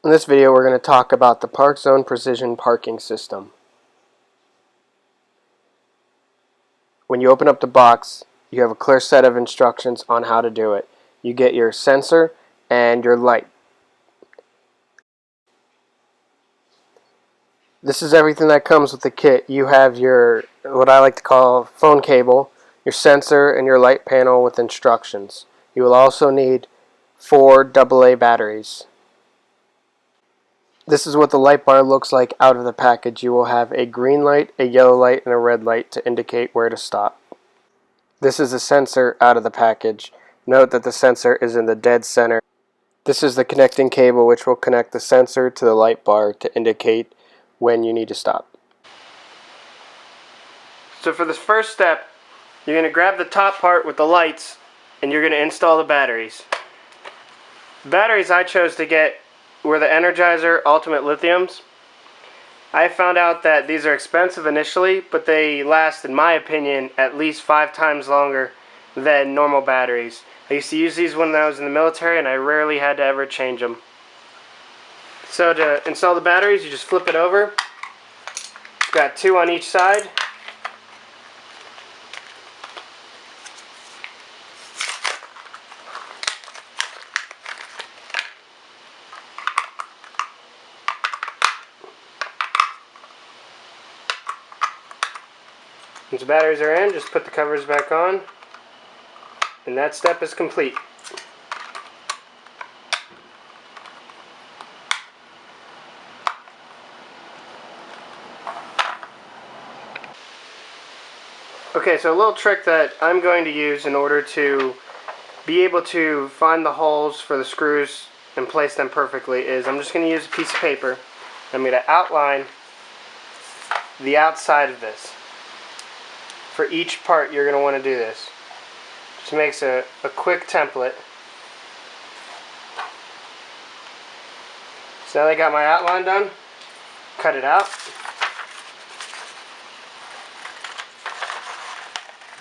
In this video, we're going to talk about the Park Zone Precision Parking System. When you open up the box, you have a clear set of instructions on how to do it. You get your sensor and your light. This is everything that comes with the kit. You have your, what I like to call, phone cable, your sensor, and your light panel with instructions. You will also need 4 AA batteries. This is what the light bar looks like out of the package. You will have a green light, a yellow light, and a red light to indicate where to stop. This is the sensor out of the package. Note that the sensor is in the dead center. This is the connecting cable which will connect the sensor to the light bar to indicate when you need to stop. So for this first step, you're going to grab the top part with the lights and you're going to install the batteries. The batteries I chose to get were the Energizer Ultimate Lithiums. I found out that these are expensive initially, but they last, in my opinion, at least 5 times longer than normal batteries. I used to use these when I was in the military and I rarely had to ever change them. So to install the batteries, you just flip it over. Got 2 on each side. Once the batteries are in, just put the covers back on, and that step is complete. Okay, so a little trick that I'm going to use in order to be able to find the holes for the screws and place them perfectly is I'm just going to use a piece of paper. I'm going to outline the outside of this. For each part you're going to want to do this. Just makes a quick template. So now that I got my outline done, cut it out.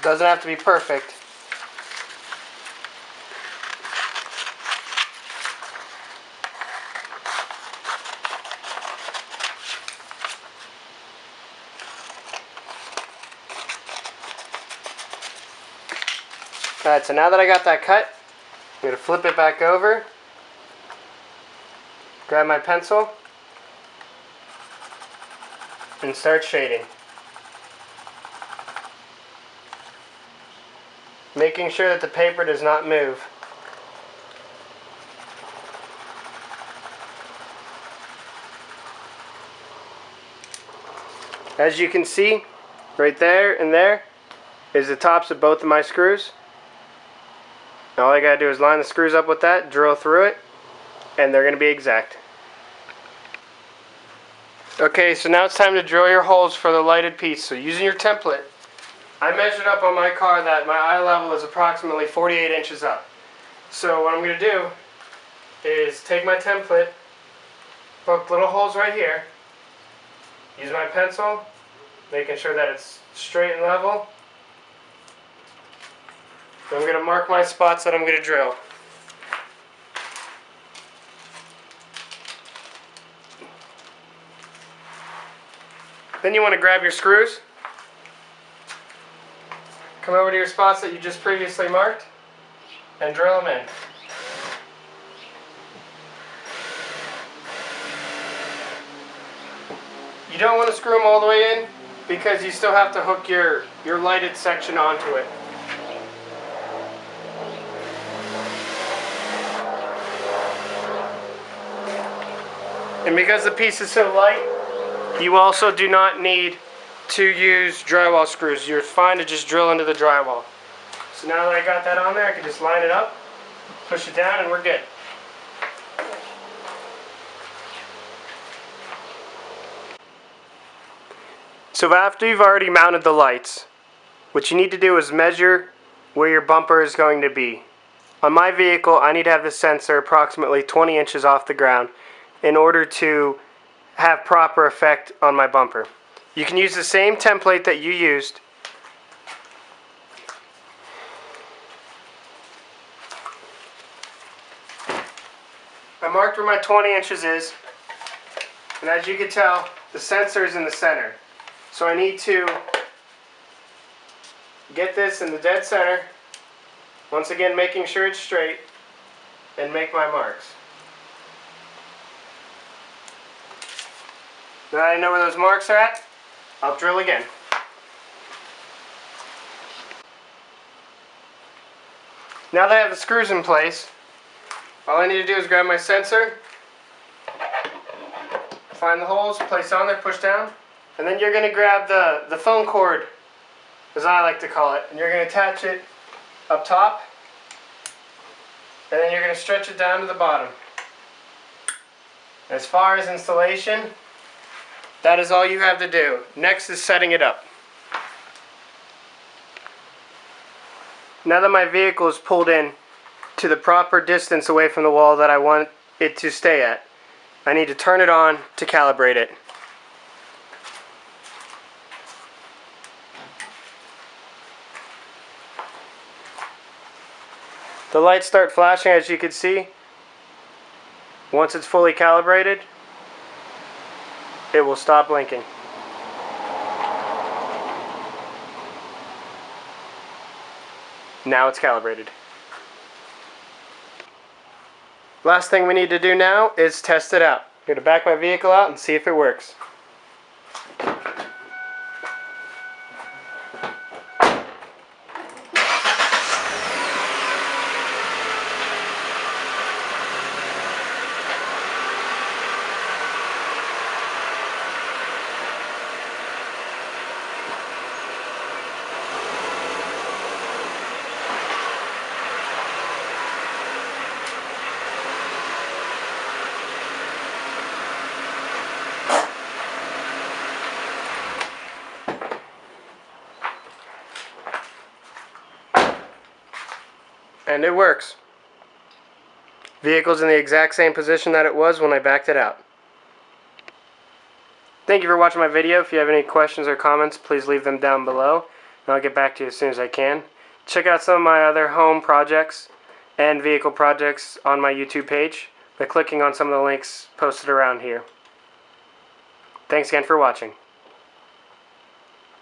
Doesn't have to be perfect. Alright, so now that I got that cut, I'm going to flip it back over, grab my pencil, and start shading. Making sure that the paper does not move. As you can see, right there and there is the tops of both of my screws. Now all I gotta do is line the screws up with that, drill through it, and they're gonna be exact. Okay, so now it's time to drill your holes for the lighted piece. So using your template, I measured up on my car that my eye level is approximately 48 inches up. So what I'm going to do is take my template, poke little holes right here, use my pencil, making sure that it's straight and level. Then I'm going to mark my spots that I'm going to drill. Then you want to grab your screws, come over to your spots that you just previously marked, and drill them in. You don't want to screw them all the way in because you still have to hook your lighted section onto it. And because the piece is so light, you also do not need to use drywall screws. You're fine to just drill into the drywall. So now that I got that on there, I can just line it up, push it down, and we're good. So after you've already mounted the lights, what you need to do is measure where your bumper is going to be. On my vehicle, I need to have the sensor approximately 20 inches off the ground in order to have proper effect on my bumper. You can use the same template that you used. I marked where my 20 inches is, and as you can tell, the sensor is in the center. So I need to get this in the dead center, once again making sure it's straight, and make my marks. Now that I know where those marks are at, I'll drill again. Now that I have the screws in place, all I need to do is grab my sensor, find the holes, place on there, push down, and then you're going to grab the phone cord, as I like to call it, and you're going to attach it up top, and then you're going to stretch it down to the bottom. As far as installation, that is all you have to do. Next is setting it up. Now that my vehicle is pulled in to the proper distance away from the wall that I want it to stay at, I need to turn it on to calibrate it. The lights start flashing, as you can see. Once it's fully calibrated, it will stop blinking. Now it's calibrated. Last thing we need to do now is test it out. I'm going to back my vehicle out and see if it works. And it works. Vehicle's in the exact same position that it was when I backed it out. Thank you for watching my video. If you have any questions or comments, please leave them down below, and I'll get back to you as soon as I can. Check out some of my other home projects and vehicle projects on my YouTube page by clicking on some of the links posted around here. Thanks again for watching.